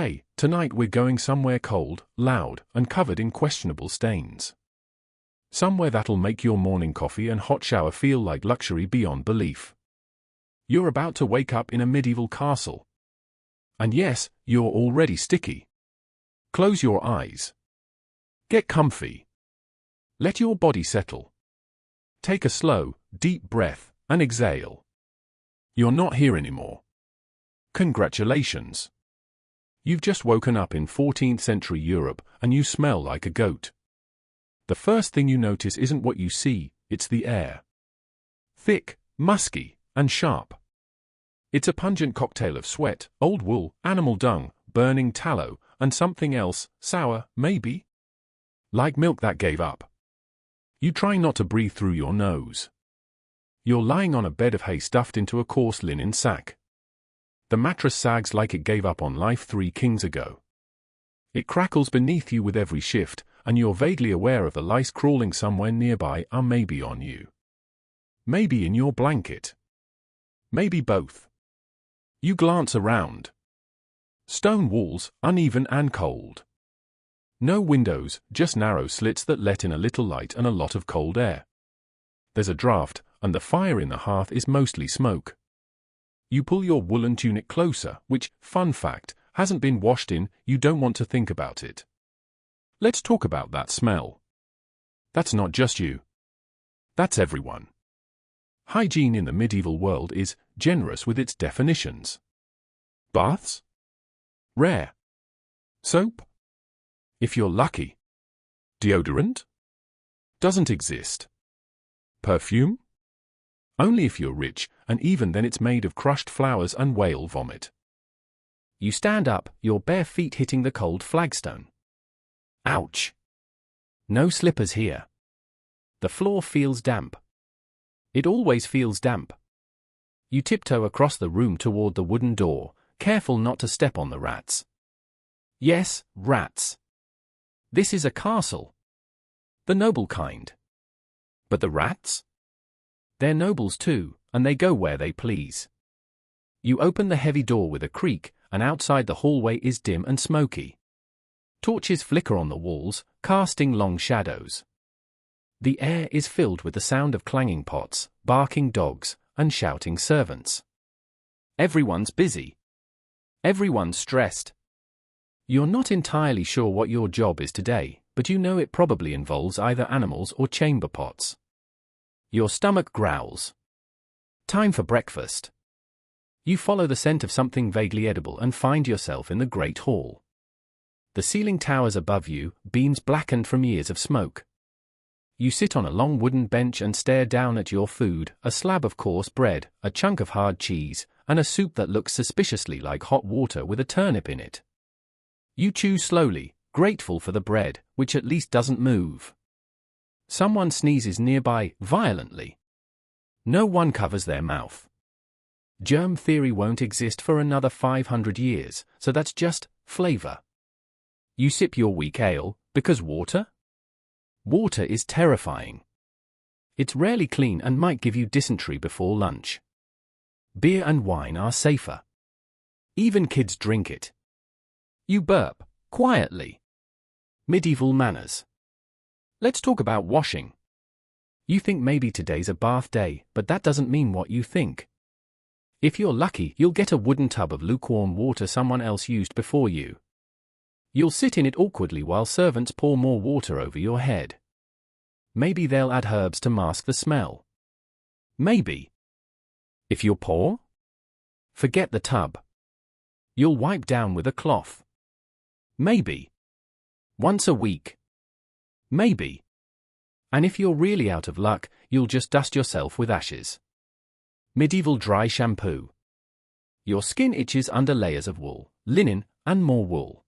Hey, tonight we're going somewhere cold, loud, and covered in questionable stains. Somewhere that'll make your morning coffee and hot shower feel like luxury beyond belief. You're about to wake up in a medieval castle. And yes, you're already sticky. Close your eyes. Get comfy. Let your body settle. Take a slow, deep breath and exhale. You're not here anymore. Congratulations. You've just woken up in 14th century Europe and you smell like a goat. The first thing you notice isn't what you see, it's the air. Thick, musky, and sharp. It's a pungent cocktail of sweat, old wool, animal dung, burning tallow, and something else, sour, maybe? Like milk that gave up. You try not to breathe through your nose. You're lying on a bed of hay stuffed into a coarse linen sack. The mattress sags like it gave up on life 3 kings ago. It crackles beneath you with every shift, and you're vaguely aware of the lice crawling somewhere nearby or maybe on you. Maybe in your blanket. Maybe both. You glance around. Stone walls, uneven and cold. No windows, just narrow slits that let in a little light and a lot of cold air. There's a draft, and the fire in the hearth is mostly smoke. You pull your woolen tunic closer, which, fun fact, hasn't been washed in, you don't want to think about it. Let's talk about that smell. That's not just you. That's everyone. Hygiene in the medieval world is generous with its definitions. Baths? Rare. Soap? If you're lucky. Deodorant? Doesn't exist. Perfume? Only if you're rich, and even then it's made of crushed flowers and whale vomit. You stand up, your bare feet hitting the cold flagstone. Ouch! No slippers here. The floor feels damp. It always feels damp. You tiptoe across the room toward the wooden door, careful not to step on the rats. Yes, rats. This is a castle. The noble kind. But the rats? They're nobles too, and they go where they please. You open the heavy door with a creak, and outside the hallway is dim and smoky. Torches flicker on the walls, casting long shadows. The air is filled with the sound of clanging pots, barking dogs, and shouting servants. Everyone's busy. Everyone's stressed. You're not entirely sure what your job is today, but you know it probably involves either animals or chamber pots. Your stomach growls. Time for breakfast. You follow the scent of something vaguely edible and find yourself in the Great Hall. The ceiling towers above you, beams blackened from years of smoke. You sit on a long wooden bench and stare down at your food, a slab of coarse bread, a chunk of hard cheese, and a soup that looks suspiciously like hot water with a turnip in it. You chew slowly, grateful for the bread, which at least doesn't move. Someone sneezes nearby, violently. No one covers their mouth. Germ theory won't exist for another 500 years, so that's just flavor. You sip your weak ale, because water? Water is terrifying. It's rarely clean and might give you dysentery before lunch. Beer and wine are safer. Even kids drink it. You burp, quietly. Medieval manners. Let's talk about washing. You think maybe today's a bath day, but that doesn't mean what you think. If you're lucky, you'll get a wooden tub of lukewarm water someone else used before you. You'll sit in it awkwardly while servants pour more water over your head. Maybe they'll add herbs to mask the smell. Maybe. If you're poor? Forget the tub. You'll wipe down with a cloth. Maybe. Once a week. Maybe. And if you're really out of luck, you'll just dust yourself with ashes. Medieval dry shampoo. Your skin itches under layers of wool, linen, and more wool.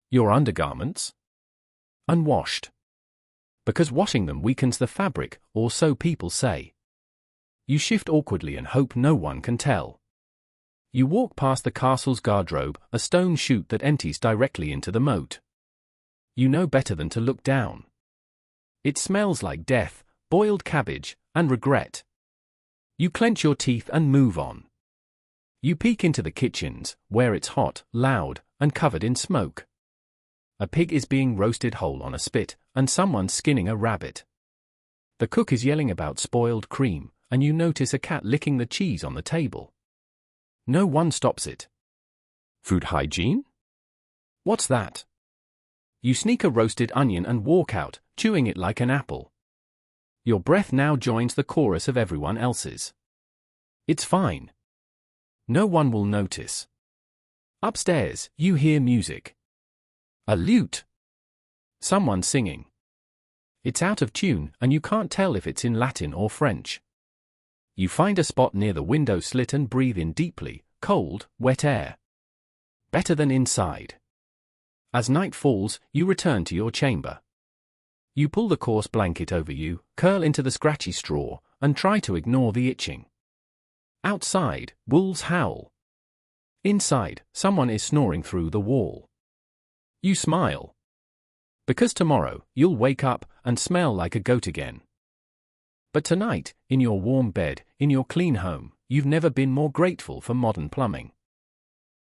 Your undergarments? Unwashed. Because washing them weakens the fabric, or so people say. You shift awkwardly and hope no one can tell. You walk past the castle's guardrobe, a stone chute that empties directly into the moat. You know better than to look down. It smells like death, boiled cabbage, and regret. You clench your teeth and move on. You peek into the kitchens, where it's hot, loud, and covered in smoke. A pig is being roasted whole on a spit, and someone's skinning a rabbit. The cook is yelling about spoiled cream, and you notice a cat licking the cheese on the table. No one stops it. Food hygiene? What's that? You sneak a roasted onion and walk out, chewing it like an apple. Your breath now joins the chorus of everyone else's. It's fine. No one will notice. Upstairs, you hear music. A lute. Someone singing. It's out of tune, and you can't tell if it's in Latin or French. You find a spot near the window slit and breathe in deeply, cold, wet air. Better than inside. As night falls, you return to your chamber. You pull the coarse blanket over you, curl into the scratchy straw, and try to ignore the itching. Outside, wolves howl. Inside, someone is snoring through the wall. You smile. Because tomorrow, you'll wake up and smell like a goat again. But tonight, in your warm bed, in your clean home, you've never been more grateful for modern plumbing.